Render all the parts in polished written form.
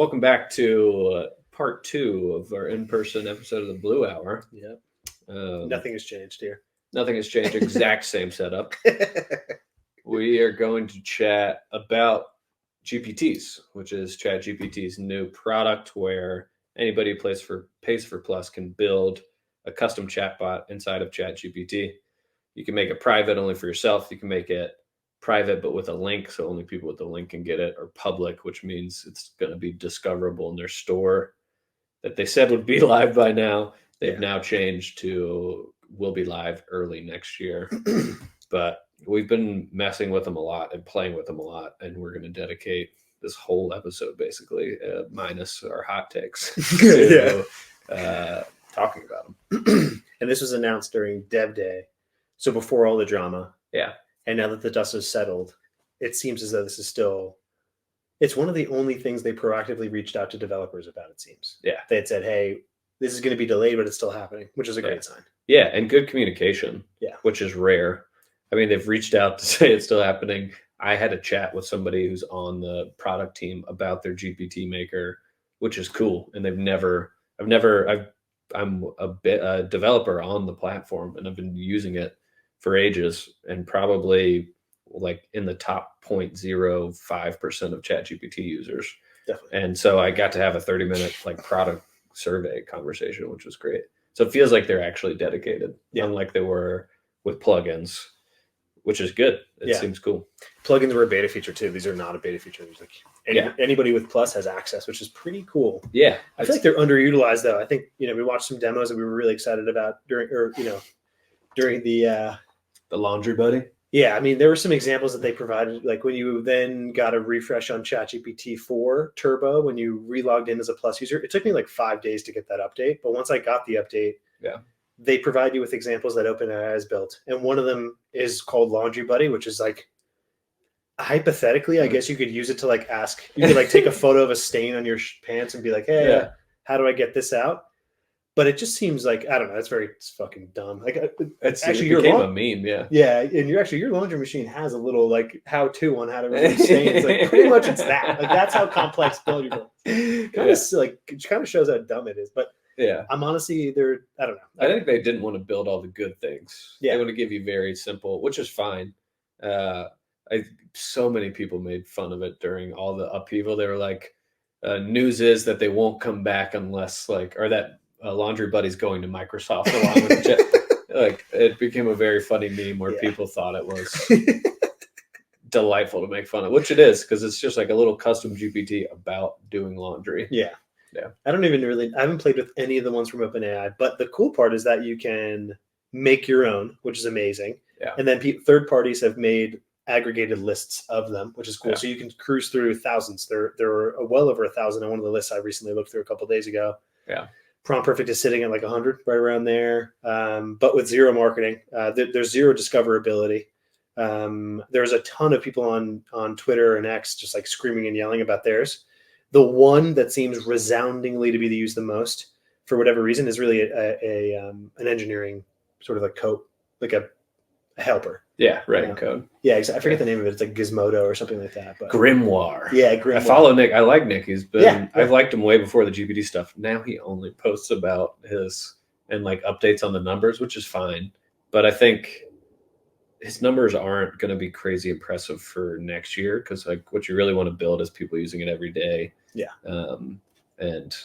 Welcome back to part 2 of our in-person episode of the Blue Hour. Yep. Nothing has changed here. Nothing has changed. Exact same setup. We are going to chat about GPTs, which is ChatGPT's new product where anybody who pays for Plus can build a custom chatbot inside of ChatGPT. You can make it private only for yourself. You can make it private but with a link, so only people with the link can get it, or public, which means it's going to be discoverable in their store that they said would be live by now. They've now changed to will be live early next year. But we've been messing with them a lot and playing with them a lot, and we're going to dedicate this whole episode basically, minus our hot takes, to talking about them. And this was announced during Dev Day, so before all the drama. Yeah. And now that the dust has settled, it seems as though this is still, it's one of the only things they proactively reached out to developers about, it seems. Yeah. They had said, hey, this is going to be delayed, but it's still happening, which is a great sign. Yeah, and good communication, which is rare. I mean, they've reached out to say it's still happening. I had a chat with somebody who's on the product team about their GPT maker, which is cool. And I'm a developer on the platform, and I've been using it for ages, and probably like in the top 0.05% of ChatGPT users. Definitely. And so I got to have a 30-minute like product survey conversation, which was great. So it feels like they're actually dedicated, unlike they were with plugins, which is good. It seems cool. Plugins were a beta feature too. These are not a beta feature. There's like anybody with Plus has access, which is pretty cool. Yeah. I feel like they're underutilized though. I think, we watched some demos that we were really excited about during the Laundry Buddy. Yeah, I mean, there were some examples that they provided, like when you then got a refresh on ChatGPT 4 Turbo, when you relogged in as a Plus user. It took me like 5 days to get that update, but once I got the update, they provide you with examples that OpenAI has built, and one of them is called Laundry Buddy, which is like, hypothetically, I guess you could use it to like ask. You could like take a photo of a stain on your pants and be like, "Hey, how do I get this out?" But it just seems like, I don't know. It's fucking dumb. Like, it's actually a meme. Yeah, and your laundry machine has a little like how-to on how to remove stains. Like, pretty much it's that. Like, that's how complex build your Kind of shows how dumb it is. But I'm honestly, I don't know. I think they didn't want to build all the good things. They want to give you very simple, which is fine. So many people made fun of it during all the upheaval. They were like, news is that they won't come back unless or that Laundry Buddy's going to Microsoft along with like, it became a very funny meme where people thought it was delightful to make fun of, which it is, because it's just like a little custom GPT about doing laundry. Yeah. I haven't played with any of the ones from OpenAI, but the cool part is that you can make your own, which is amazing. Yeah. And then third parties have made aggregated lists of them, which is cool. Yeah. So you can cruise through thousands. There were well over 1,000 on one of the lists I recently looked through a couple of days ago. Yeah. Prompt Perfect is sitting at like 100, right around there. But with zero marketing, there's zero discoverability. There's a ton of people on Twitter and X just like screaming and yelling about theirs. The one that seems resoundingly to be used the most, for whatever reason, is really an engineering sort of like code, like a helper. Yeah, writing code. Yeah, exactly. I forget the name of it. It's like Gizmodo or something like that. But Grimoire. Yeah, Grimoire. I follow Nick. I like Nick. I've liked him way before the GPT stuff. Now he only posts about his and like updates on the numbers, which is fine. But I think his numbers aren't going to be crazy impressive for next year, because like what you really want to build is people using it every day. Yeah. And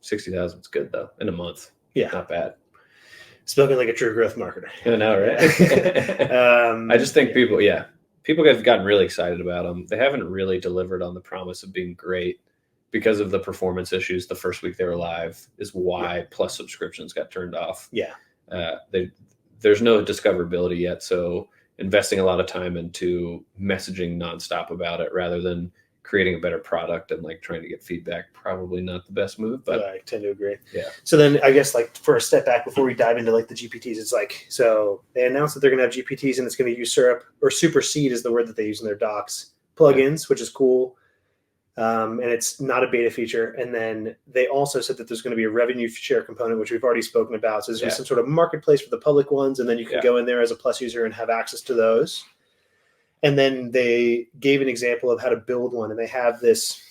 60,000 is good though in a month. Yeah, not bad. Spoken like a true growth marketer. I know, right? I just think people have gotten really excited about them. They haven't really delivered on the promise of being great because of the performance issues. The first week they were live is why Plus subscriptions got turned off. Yeah. There's no discoverability yet, so investing a lot of time into messaging nonstop about it rather than creating a better product and like trying to get feedback, probably not the best move. But I tend to agree. Yeah. So then I guess like for a step back before we dive into like the GPTs, it's like, so they announced that they're going to have GPTs and it's going to usurp or supersede is the word that they use in their docs plugins, which is cool. And it's not a beta feature. And then they also said that there's going to be a revenue share component, which we've already spoken about. So there's some sort of marketplace for the public ones. And then you can go in there as a Plus user and have access to those. And then they gave an example of how to build one. And they have this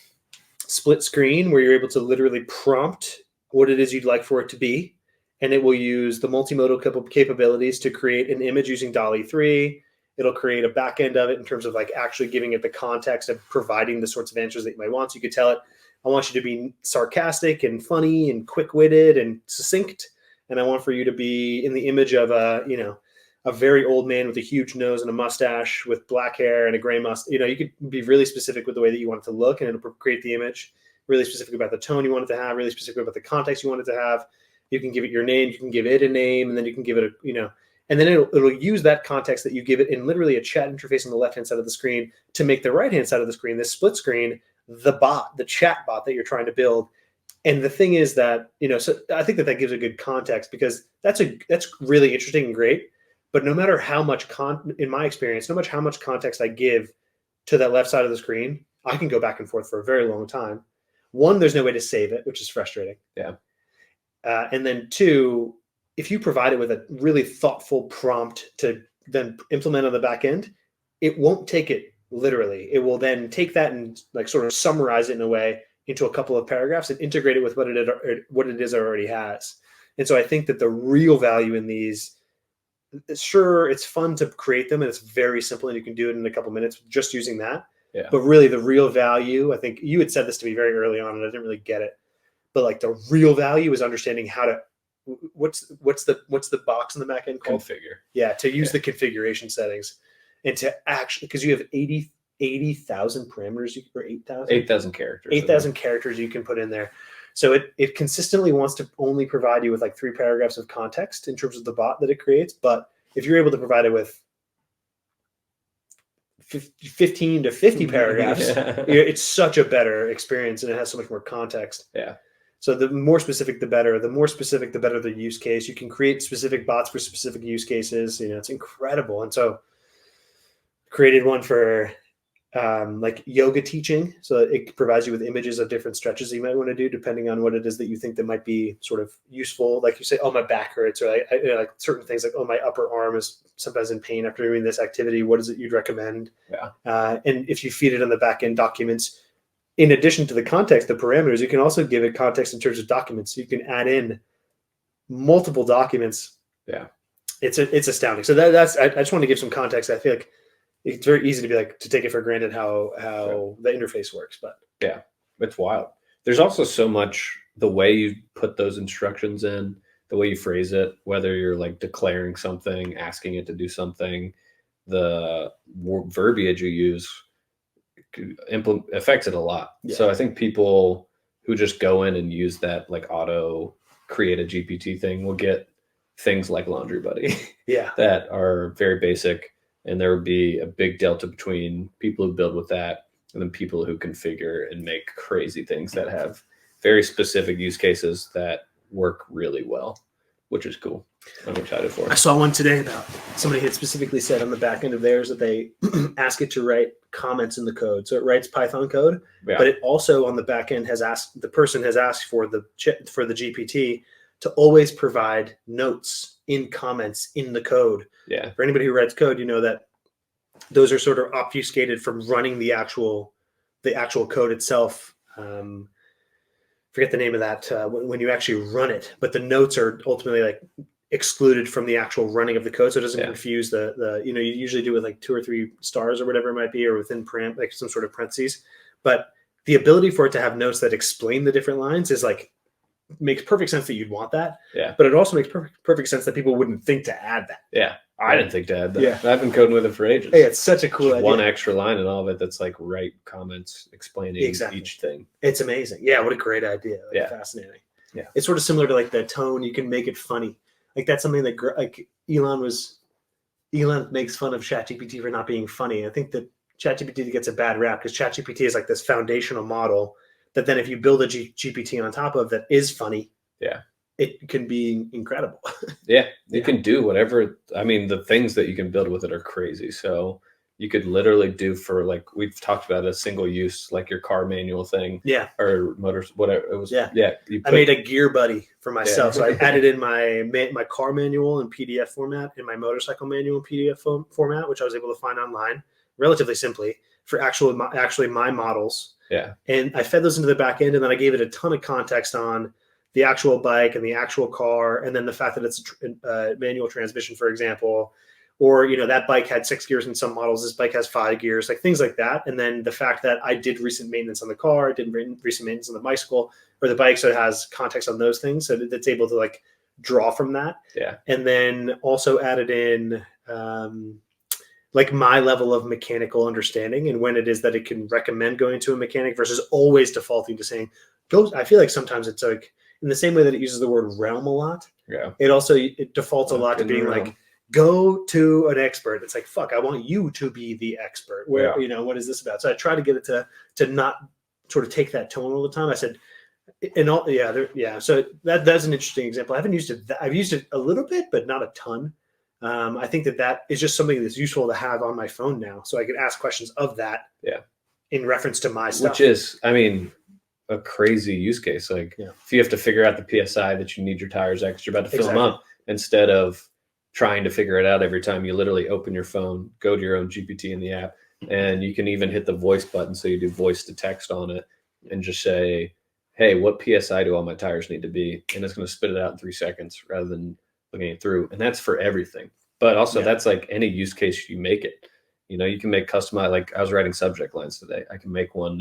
split screen where you're able to literally prompt what it is you'd like for it to be. And it will use the multimodal capabilities to create an image using DALL-E 3. It'll create a back end of it in terms of like actually giving it the context of providing the sorts of answers that you might want. So you could tell it, I want you to be sarcastic and funny and quick-witted and succinct. And I want for you to be in the image of a very old man with a huge nose and a mustache with black hair and a gray mustache. You could be really specific with the way that you want it to look, and it'll create the image, really specific about the tone you want it to have, really specific about the context you want it to have. You can give it your name, you can give it a name, and then you can give it and then it'll use that context that you give it in literally a chat interface on the left-hand side of the screen to make the right-hand side of the screen, this split screen, the bot, the chat bot that you're trying to build. And the thing is that, so I think that gives a good context, because that's really interesting and great. But no matter how much in my experience, no matter how much context I give to that left side of the screen, I can go back and forth for a very long time. One, there's no way to save it, which is frustrating. Yeah. And then two, if you provide it with a really thoughtful prompt to then implement on the back end, it won't take it literally. It will then take that and like sort of summarize it in a way into a couple of paragraphs and integrate it with what it is it already has. And so I think that the real value in these, sure, it's fun to create them and it's very simple and you can do it in a couple minutes just using that. Yeah. But really the real value, I think you had said this to me very early on and I didn't really get it, but like the real value is understanding how to, what's the box in the back end called? Configure. Yeah. To use the configuration settings and to actually, because you have 80,000 parameters or 8,000 characters. 8,000 characters you can put in there. So it consistently wants to only provide you with like 3 paragraphs of context in terms of the bot that it creates. But if you're able to provide it with 15 to 50 paragraphs, it's such a better experience and it has so much more context. Yeah. So the more specific, the better. The more specific, the better the use case. You can create specific bots for specific use cases. It's incredible. And so created one for like yoga teaching. So it provides you with images of different stretches that you might want to do depending on what it is that you think that might be sort of useful. Like you say, oh, my back hurts, or like certain things like, oh, my upper arm is sometimes in pain after doing this activity. What is it you'd recommend? Yeah. And if you feed it on the back end documents, in addition to the context, the parameters, you can also give it context in terms of documents. So you can add in multiple documents. Yeah. It's astounding. So that's, I just want to give some context. I feel like it's very easy to take it for granted how the interface works, but yeah, it's wild. There's also so much, the way you put those instructions in, the way you phrase it, whether you're like declaring something, asking it to do something, the verbiage you use affects it a lot. Yeah. So I think people who just go in and use that like auto create a GPT thing will get things like Laundry Buddy that are very basic. And there would be a big delta between people who build with that and then people who configure and make crazy things that have very specific use cases that work really well, which is cool. I'm excited for it. I saw one today about somebody had specifically said on the back end of theirs that they ask it to write comments in the code. So it writes Python code, but it also on the back end the person has asked for the GPT to always provide notes in comments in the code. Yeah. For anybody who writes code, you know that those are sort of obfuscated from running the actual code itself. Forget the name of that when you actually run it, but the notes are ultimately like excluded from the actual running of the code, so it doesn't confuse the you usually do it with like 2 or 3 stars or whatever it might be, or within like some sort of parentheses. But the ability for it to have notes that explain the different lines is like makes perfect sense that you'd want that. Yeah. But it also makes perfect sense that people wouldn't think to add that. Yeah. I didn't think to add that. Yeah. I've been coding with it for ages. Hey, it's such a cool idea. One extra line in all of it that's like write comments explaining each thing. It's amazing. Yeah, what a great idea. Fascinating. Yeah. It's sort of similar to like the tone. You can make it funny. Like that's something that like Elon makes fun of ChatGPT for not being funny. I think that ChatGPT gets a bad rap because ChatGPT is like this foundational model that then if you build a GPT on top of that is funny, it can be incredible. It can do whatever. I mean, the things that you can build with it are crazy. So you could literally do for like, we've talked about a single use, like your car manual thing. Yeah. Or motors, whatever it was. Yeah. I made a gear buddy for myself. So I added in my car manual in PDF format and my motorcycle manual in PDF format, which I was able to find online relatively simply. for actually my models. Yeah. And I fed those into the back end, and then I gave it a ton of context on the actual bike and the actual car, and then the fact that it's a manual transmission, for example, or that bike had 6 gears in some models, this bike has 5 gears, like things like that. And then the fact that I did recent maintenance on the car, did recent maintenance on the bicycle or the bike, so it has context on those things, so that's able to like draw from that. Yeah. And then also added in like my level of mechanical understanding and when it is that it can recommend going to a mechanic versus always defaulting to saying go. I feel like sometimes it's like in the same way that it uses the word realm a lot. Yeah. It defaults a lot to being like, go to an expert. It's like, fuck, I want you to be the expert. Where, what is this about? So I try to get it to not sort of take that tone all the time. I said, So that's an interesting example. I haven't used it. I've used it a little bit, but not a ton. I think that is just something that's useful to have on my phone now, so I can ask questions of that. Yeah. In reference to my stuff, which is, I mean, a crazy use case. Like if you have to figure out the PSI that you need your tires at, 'cause you're about to fill them up, instead of trying to figure it out every time, you literally open your phone, go to your own GPT in the app, and you can even hit the voice button. So you do voice to text on it and just say, hey, what PSI do all my tires need to be? And it's going to spit it out in 3 seconds rather than looking it through. And that's for everything. But also that's like any use case you make it. You can make customized, like I was writing subject lines today. I can make one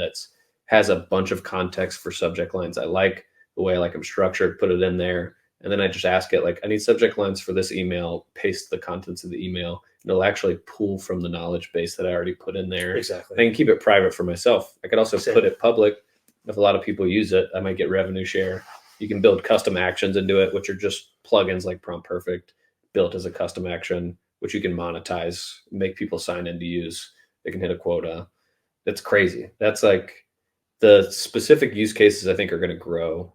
has a bunch of context for subject lines. I like the way I like them structured, put it in there. And then I just ask it, like, I need subject lines for this email, paste the contents of the email. And it'll actually pull from the knowledge base that I already put in there. Exactly. I can keep it private for myself. I could also put it public. If a lot of people use it, I might get revenue share. You can build custom actions into it, which are just plugins like Prompt Perfect built as a custom action, which you can monetize, make people sign in to use. They can hit a quota. That's crazy. That's like the specific use cases I think are going to grow.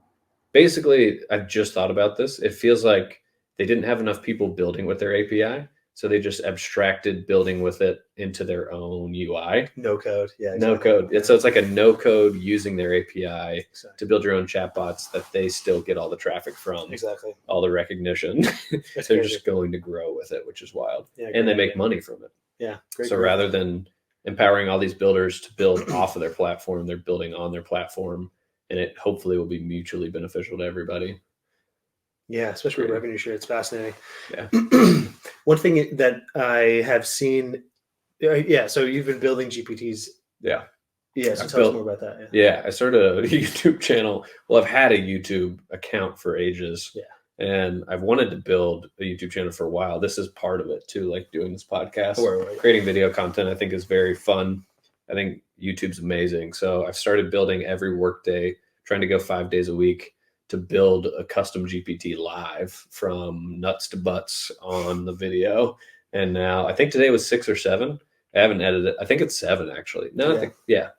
Basically, I've just thought about this. It feels like they didn't have enough people building with their API. So they just abstracted building with it into their own UI. No code. Yeah. Exactly. No code. Yeah. So it's like a no code using their API to build your own chatbots that they still get all the traffic from. Exactly. All the recognition. They're just going to grow with it, which is wild. Yeah, and they make money from it. Yeah. So rather than empowering all these builders to build off of their platform, they're building on their platform, and it hopefully will be mutually beneficial to everybody. Yeah, especially with revenue share. It's fascinating. Yeah. One thing that I have seen, so you've been building GPTs. Yeah. Yeah, so tell us more about that. Yeah, I started a YouTube channel. Well, I've had a YouTube account for ages. Yeah. And I've wanted to build a YouTube channel for a while. This is part of it too, like doing this podcast. Right. Creating video content, I think, is very fun. I think YouTube's amazing. So I've started building every workday, trying to go 5 days a week to build a custom GPT live from nuts to butts on the video. And now I think today was 6 or 7. I haven't edited it. I think it's 7 actually. No, yeah.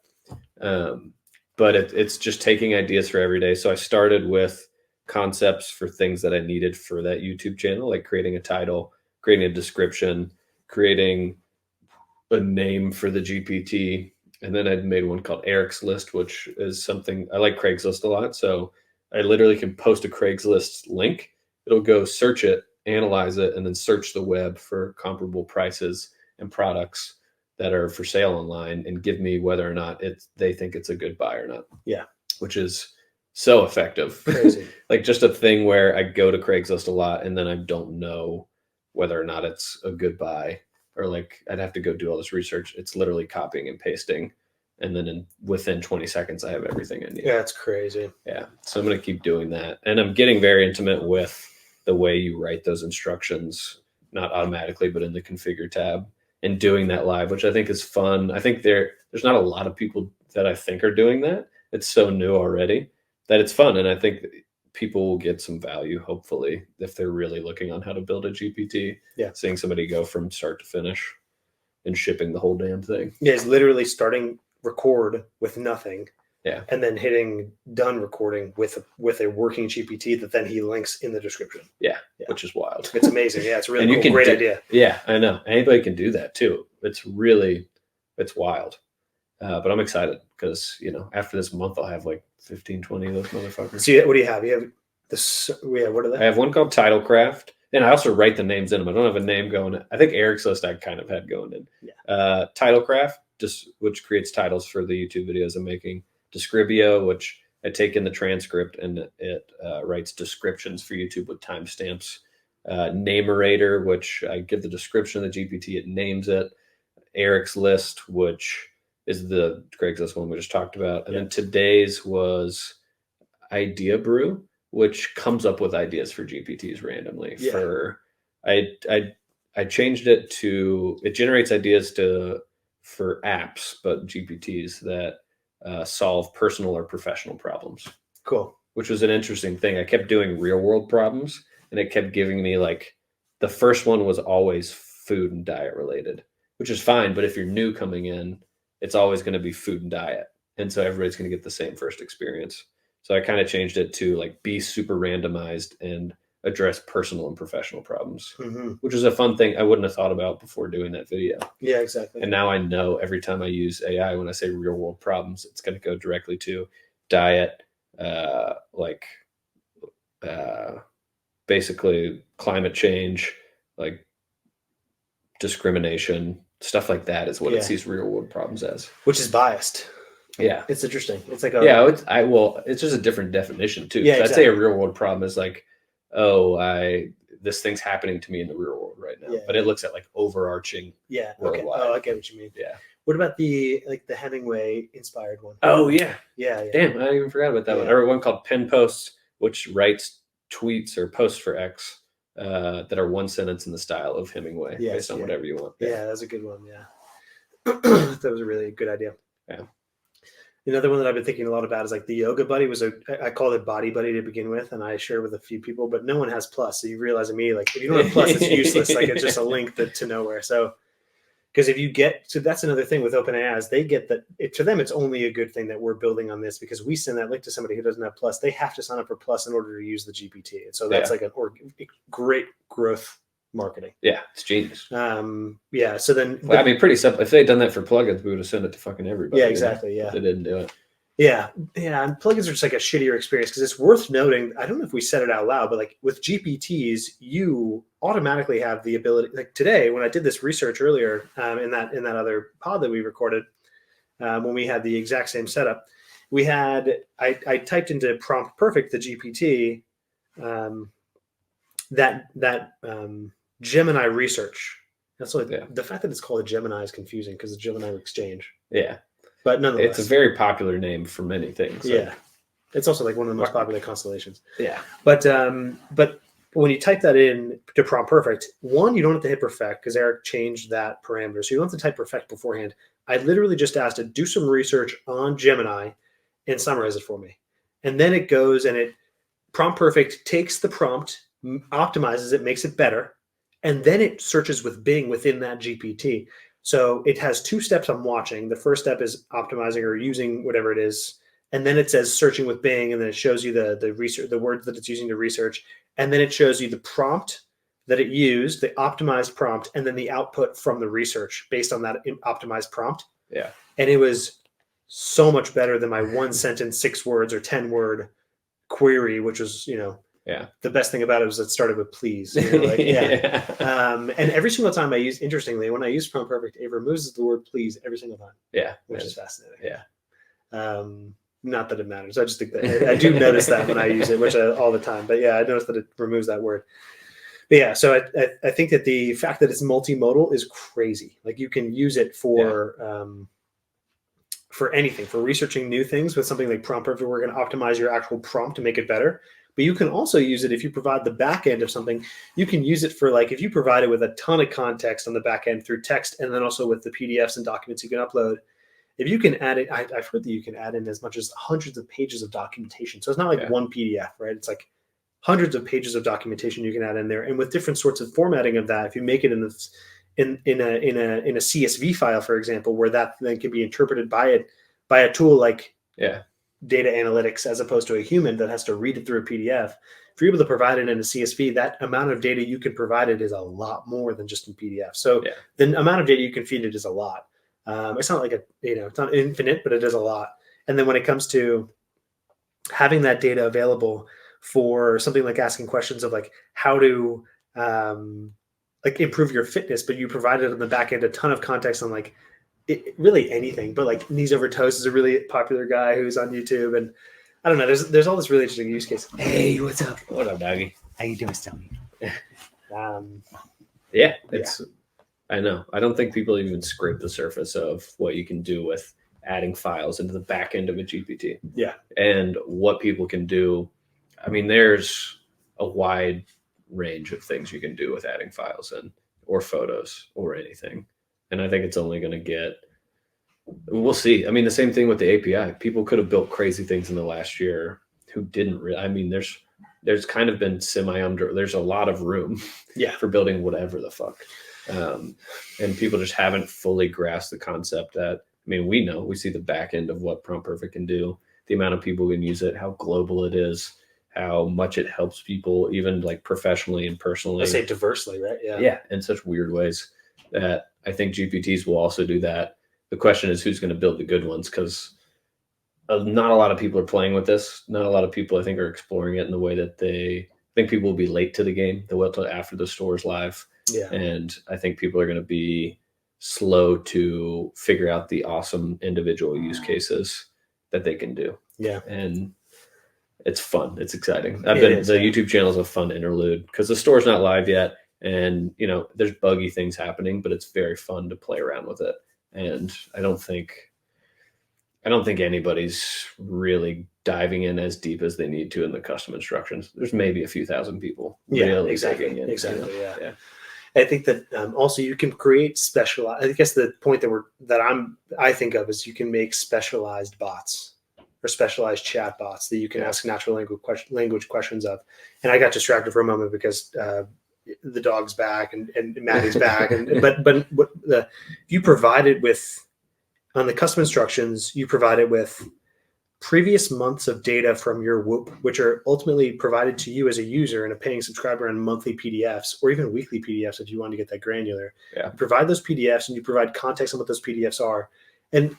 But it's just taking ideas for every day. So I started with concepts for things that I needed for that YouTube channel, like creating a title, creating a description, creating a name for the GPT. And then I made one called Erich's List, which is something I like Craigslist a lot. So I literally can post a Craigslist link. It'll go search it, analyze it, and then search the web for comparable prices and products that are for sale online and give me whether or not they think it's a good buy or not. Yeah. Which is so effective. Crazy. Like just a thing where I go to Craigslist a lot and then I don't know whether or not it's a good buy, or like I'd have to go do all this research. It's literally copying and pasting. And then within 20 seconds, I have everything I need. Yeah, it's crazy. Yeah. So I'm going to keep doing that. And I'm getting very intimate with the way you write those instructions, not automatically, but in the configure tab, and doing that live, which I think is fun. I think there's not a lot of people that I think are doing that. It's so new already that it's fun. And I think people will get some value, hopefully, if they're really looking on how to build a GPT. Yeah. Seeing somebody go from start to finish and shipping the whole damn thing. Yeah, it's literally starting record with nothing, and then hitting done recording with a working GPT that then he links in the description. Yeah. Which is wild. It's amazing. Yeah, it's a really cool, great idea. Yeah, I know. Anybody can do that too. It's wild. But I'm excited because after this month I'll have like 15, 20 of those motherfuckers. So what do you have? You have this. Yeah, what are they? I have one called Titlecraft, and I also write the names in them. I don't have a name going. I think Erich's List I kind of had going in. Yeah. Titlecraft. which creates titles for the YouTube videos I'm making. Describio, which I take in the transcript and it writes descriptions for YouTube with timestamps. Namerator, which I give the description of the GPT, it names it. Erich's list, which is the Craigslist one we just talked about. And then today's was Idea Brew, which comes up with ideas for GPTs randomly. I changed it to, it generates ideas for apps, but GPTs that solve personal or professional problems. Cool. Which was an interesting thing. I kept doing real world problems and it kept giving me like, the first one was always food and diet related, which is fine. But if you're new coming in, it's always going to be food and diet. And so everybody's going to get the same first experience. So I kind of changed it to like be super randomized and address personal and professional problems, which is a fun thing I wouldn't have thought about before doing that video. Yeah, exactly. And now I know every time I use AI, when I say real world problems, it's going to go directly to diet, basically climate change, like discrimination, stuff like that is what it sees real world problems as. Which is biased. Yeah. It's interesting. It's like it's just a different definition too. Yeah, I'd say a real world problem is like, this thing's happening to me in the real world right now. But it looks at like overarching worldwide. Oh, I get what you mean. Yeah. What about the Hemingway inspired one? Oh yeah. Yeah. Damn, I even forgot about that one. I wrote one called Pen Posts, which writes tweets or posts for X that are one sentence in the style of Hemingway, based on whatever you want. Yeah, that's a good one. Yeah. That was a really good idea. Yeah. Another one that I've been thinking a lot about is like the Yoga Buddy I called it Body Buddy to begin with, and I shared with a few people, but no one has Plus. So you realize immediately, like if you don't have Plus, it's useless. Like it's just a link to nowhere. So, because if you that's another thing with OpenAI is they get that to them, it's only a good thing that we're building on this because we send that link to somebody who doesn't have Plus. They have to sign up for Plus in order to use the GPT. And so that's like great growth marketing. Yeah, it's genius. So then, I mean, pretty simple. If they'd done that for plugins, we would have sent it to fucking everybody. Yeah, exactly. Yeah, they didn't do it. Yeah. And plugins are just like a shittier experience because it's worth noting. I don't know if we said it out loud, but like with GPTs, you automatically have the ability. Like today, when I did this research earlier in that other pod that we recorded, when we had the exact same setup, I typed into prompt perfect the GPT that Gemini research. That's like the fact that it's called a Gemini is confusing because the Gemini exchange. Yeah. But nonetheless, it's a very popular name for many things. Yeah. It's also like one of the most popular constellations. Yeah. But when you type that in to prompt perfect, one, you don't have to hit perfect because Erich changed that parameter. So you don't have to type perfect beforehand. I literally just asked it, do some research on Gemini and summarize it for me. And then it goes and prompt perfect takes the prompt, optimizes it, makes it better. And then it searches with Bing within that GPT. So it has two steps I'm watching. The first step is optimizing or using whatever it is. And then it says searching with Bing, and then it shows you the research, the words that it's using to research. And then it shows you the prompt that it used, the optimized prompt, and then the output from the research based on that optimized prompt. Yeah. And it was so much better than my 1 sentence, 6 words or 10 word query, which was, the best thing about it was it started with please. And every single time interestingly, when I use prompt perfect, it removes the word please every single time. Yeah. Which is fascinating. Yeah. Not that it matters. I just think that I do notice that when I use it, all the time. But yeah, I noticed that it removes that word. But yeah, so I think that the fact that it's multimodal is crazy. Like you can use it for anything, for researching new things with something like prompt perfect. We're going to optimize your actual prompt to make it better. But you can also use it if you provide the back end of something. You can use it for like if you provide it with a ton of context on the back end through text, and then also with the PDFs and documents you can upload. If you can add it, I've heard that you can add in as much as hundreds of pages of documentation. So it's not like one PDF, right? It's like hundreds of pages of documentation you can add in there, and with different sorts of formatting of that. If you make it in a CSV file, for example, where that then can be interpreted by a tool like data analytics, as opposed to a human that has to read it through a PDF. If you're able to provide it in a CSV, that amount of data you can provide it is a lot more than just in PDF. So the amount of data you can feed it is a lot. It's not like it's not infinite, but it is a lot. And then when it comes to having that data available for something like asking questions of like how to like improve your fitness, but you provided on the back end a ton of context on like really anything, but like knees over toes is a really popular guy who's on YouTube, and I don't know. There's all this really interesting use case. Hey, what's up? What up, doggy? How you doing, Stoney? Yeah, it's. I know. I don't think people even scrape the surface of what you can do with adding files into the back end of a GPT. Yeah, and what people can do. I mean, there's a wide range of things you can do with adding files in, or photos, or anything. And I think it's only going to get. We'll see. I mean, the same thing with the API. People could have built crazy things in the last year who didn't really. I mean, there's kind of been there's a lot of room for building whatever the fuck. And people just haven't fully grasped the concept that, I mean, we see the back end of what Prompt Perfect can do, the amount of people who can use it, how global it is, how much it helps people, even like professionally and personally. I say diversely, right? Yeah. Yeah. In such weird ways that I think GPTs will also do that. The question is who's going to build the good ones, because not a lot of people are playing with this. Not a lot of people, I think, are exploring it in the way that I think people will be late to the game. They'll wait till after the store's live. Yeah. And I think people are going to be slow to figure out the awesome individual use cases that they can do. Yeah. And it's fun. It's exciting. The YouTube channel is a fun interlude because the store's not live yet. And, there's buggy things happening, but it's very fun to play around with it. And I don't think anybody's really diving in as deep as they need to in the custom instructions. There's maybe a few thousand people. Exactly. Yeah. I think that also you can create specialized. I guess the point I think of is you can make specialized bots or specialized chat bots that you can ask natural language questions of. And I got distracted for a moment because the dog's back and Maddie's back. But if you provide it with on the custom instructions, you provide it with previous months of data from your Whoop, which are ultimately provided to you as a user and a paying subscriber in monthly PDFs or even weekly PDFs if you want to get that granular. Yeah. You provide those PDFs and you provide context on what those PDFs are. And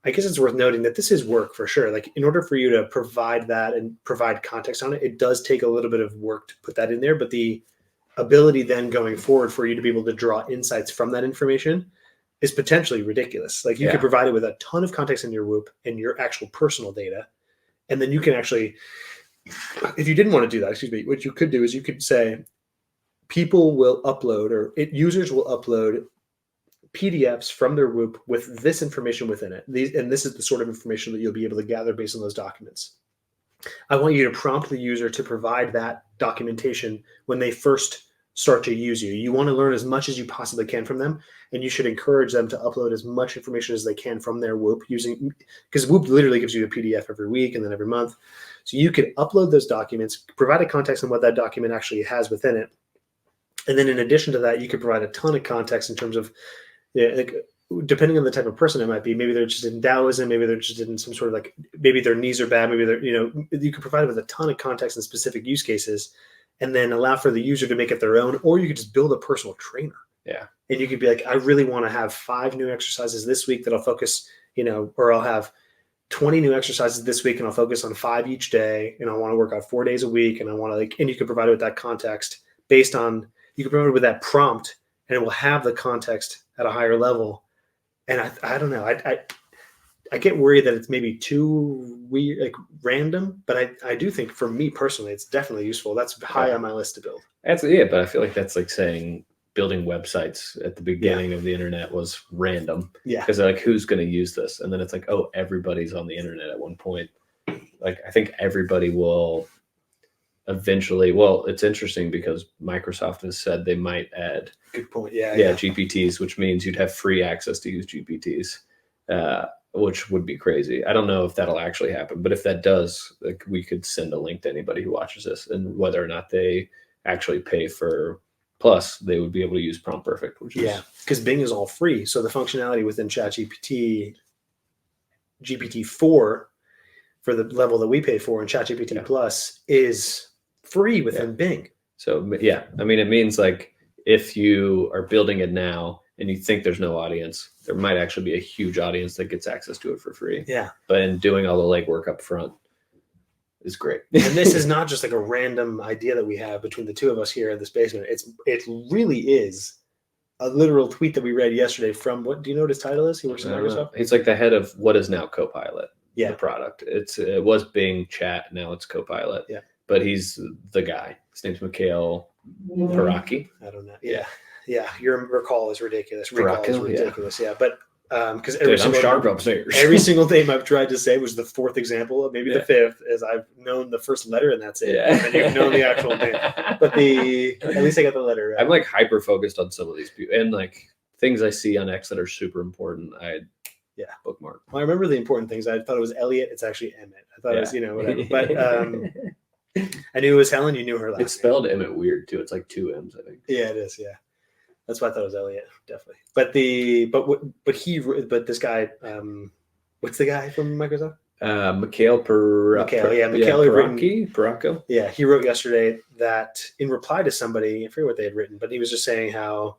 I guess it's worth noting that this is work for sure. Like in order for you to provide that and provide context on it, it does take a little bit of work to put that in there. But the ability then going forward for you to be able to draw insights from that information is potentially ridiculous. Like you could provide it with a ton of context in your Whoop and your actual personal data. And then you can actually, if you didn't want to do that, what you could do is you could say people will upload users will upload PDFs from their Whoop with this information within it. And this is the sort of information that you'll be able to gather based on those documents. I want you to prompt the user to provide that documentation when they first start to use you. You want to learn as much as you possibly can from them, and you should encourage them to upload as much information as they can from their Whoop because Whoop literally gives you a PDF every week and then every month. So you could upload those documents, provide a context on what that document actually has within it. And then in addition to that, you could provide a ton of context in terms of, depending on the type of person it might be, maybe they're interested in Taoism, maybe they're interested in some sort of maybe their knees are bad, maybe they're, you could provide it with a ton of context and specific use cases and then allow for the user to make it their own, or you could just build a personal trainer. Yeah. And you could be like, I really want to have 5 new exercises this week that I'll focus, or I'll have 20 new exercises this week and I'll focus on 5 each day. And I want to work out 4 days a week. And I want to and you can provide it with that context you can provide it with that prompt and it will have the context at a higher level. And I don't know. I get worried that it's maybe too weird, random, but I do think for me personally, it's definitely useful. That's high on my list to build. But I feel like that's like saying building websites at the beginning of the internet was random. Yeah. Because they're like, who's going to use this? And then it's like, oh, everybody's on the internet at one point. Like, I think everybody will eventually. Well, it's interesting because Microsoft has said they might add. Good point. Yeah. GPTs, which means you'd have free access to use GPTs. Which would be crazy. I don't know if that'll actually happen, but if that does, we could send a link to anybody who watches this, and whether or not they actually pay for Plus, they would be able to use Prompt Perfect, which is because Bing is all free. So the functionality within ChatGPT, GPT-4 for the level that we pay for, and ChatGPT Plus is free within Bing. So I mean, it means like if you are building it now and you think there's no audience, there might actually be a huge audience that gets access to it for free. Yeah. But in doing all the legwork up front is great. And this is not just like a random idea that we have between the two of us here in this basement. It really is a literal tweet that we read yesterday from what do you know what his title is? He works at Microsoft. He's like the head of what is now Copilot. Yeah. The product. It was Bing Chat, now it's Copilot. Yeah. But he's the guy. His name's Mikhail Paraki. I don't know. Yeah. Yeah. Your recall is ridiculous. Recall is ridiculous. Yeah. But because I'm sharp upstairs. Every single name I've tried to say was the fourth example, maybe the fifth, as I've known the first letter and that's it. Yeah. And you've known the actual name. But at least I got the letter right. I'm like hyper focused on some of these people and like things I see on X that are super important. I bookmark. Well, I remember the important things. I thought it was Elliot. It's actually Emmett. I thought it was, whatever. But I knew it was Helen. You knew her last name. It's spelled Emmett weird too. It's like 2 M's, I think. Yeah, it is. Yeah. That's why I thought it was Elliot, definitely. But this guy, what's the guy from Microsoft? Mikhail Parako. Yeah, he wrote yesterday that in reply to somebody, I forget what they had written, but he was just saying how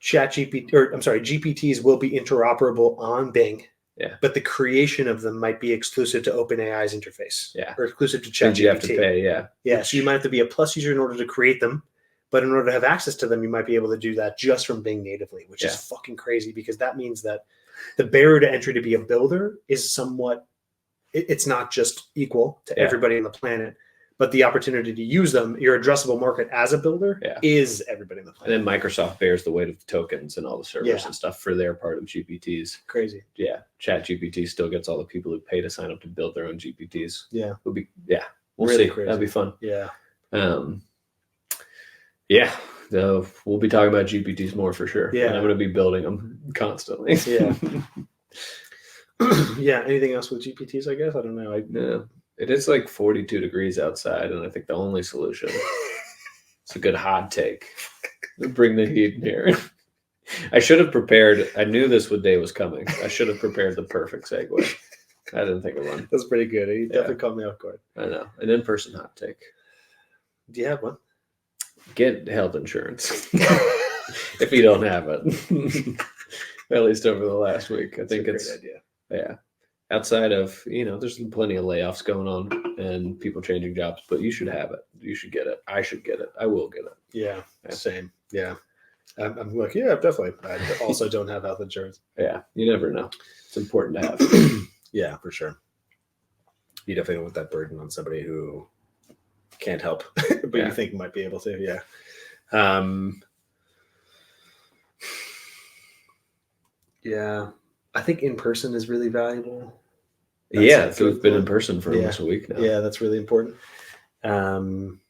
GPTs will be interoperable on Bing. Yeah. But the creation of them might be exclusive to OpenAI's interface. Yeah. Or exclusive to ChatGPT. You have to pay, yeah. Yeah. So you might have to be a Plus user in order to create them. But in order to have access to them, you might be able to do that just from Bing natively, which is fucking crazy because that means that the barrier to entry to be a builder is somewhat, it's not just equal to everybody on the planet, but the opportunity to use them, your addressable market as a builder is everybody on the planet. And then Microsoft bears the weight of the tokens and all the servers and stuff for their part of GPTs. Crazy. Yeah. ChatGPT still gets all the people who pay to sign up to build their own GPTs. Yeah. We'll really see. Crazy. That'd be fun. Yeah. We'll be talking about GPTs more for sure. Yeah. And I'm going to be building them constantly. Yeah. Yeah. Anything else with GPTs, I guess? I don't know. No. It is like 42 degrees outside, and I think the only solution is a good hot take. Bring the heat in here. I should have prepared. I knew this day was coming. I should have prepared the perfect segue. I didn't think of one. That's pretty good. You definitely caught me off guard. I know. An in-person hot take. Do you have one? Get health insurance if you don't have it. At least over the last week. I think it's a great idea. Yeah. Outside of, there's plenty of layoffs going on and people changing jobs, but you should have it. You should get it. I should get it. I will get it. Yeah. Same. Yeah. I'm like, yeah, definitely. I also don't have health insurance. Yeah. You never know. It's important to have. Yeah, for sure. You definitely don't want that burden on somebody who can't help, but you think might be able to. Yeah. Yeah. I think in person is really valuable. So we've been in person for almost a week now. Yeah, that's really important. In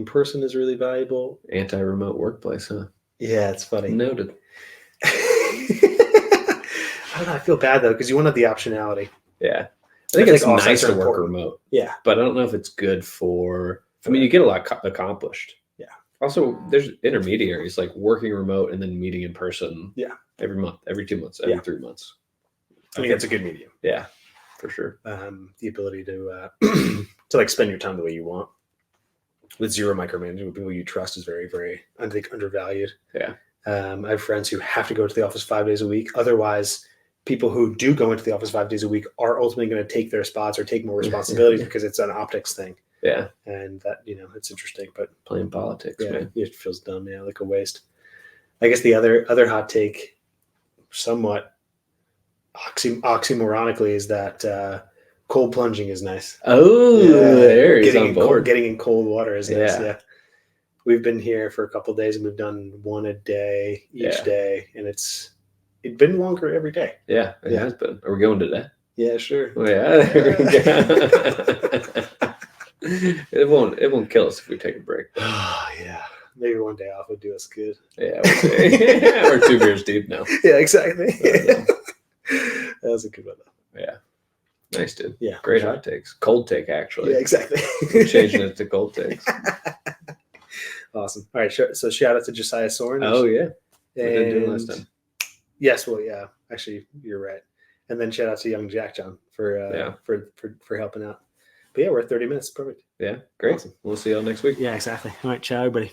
person is really valuable. Anti-remote workplace, huh? Yeah, it's funny. Noted. I don't know. I feel bad though because you want to have the optionality. Yeah. I think it's nice to work remote. Yeah. But I don't know if it's good for, you get a lot accomplished. Yeah. Also, there's intermediaries like working remote and then meeting in person. Yeah. Every month, every 2 months, every 3 months. I think it's a good medium. Yeah, for sure. The ability to to like spend your time the way you want with zero micromanagement with people you trust is very, very, I think, undervalued. Yeah. I have friends who have to go to the office 5 days a week. Otherwise, people who do go into the office 5 days a week are ultimately going to take their spots or take more responsibilities because it's an optics thing. Yeah. And that, it's interesting, but playing politics, man. It feels dumb. Yeah. Like a waste. I guess the other hot take, somewhat oxymoronically, is that cold plunging is nice. Oh, there he's on board. Getting in cold water is nice. Yeah. We've been here for a couple of days and we've done one a day each day, and it's been longer every day. Yeah, it has been. Are we going today? Yeah, sure. Oh, yeah. It won't kill us if we take a break. Oh, yeah. Maybe one day off would do us good. Yeah, we'll see. We're 2 beers deep now. Yeah, exactly. That was a good one, though. Yeah. Nice, dude. Yeah. Great hot takes. Cold take, actually. Yeah, exactly. Changing it to cold takes. Awesome. All right. So shout out to Josiah Soren. Oh, yeah. We didn't do it last time. Yes. Well, yeah. Actually, you're right. And then shout out to young Jack John for helping out. But yeah, we're at 30 minutes. Perfect. Yeah. Great. Awesome. We'll see y'all next week. Yeah, exactly. All right. Ciao, everybody.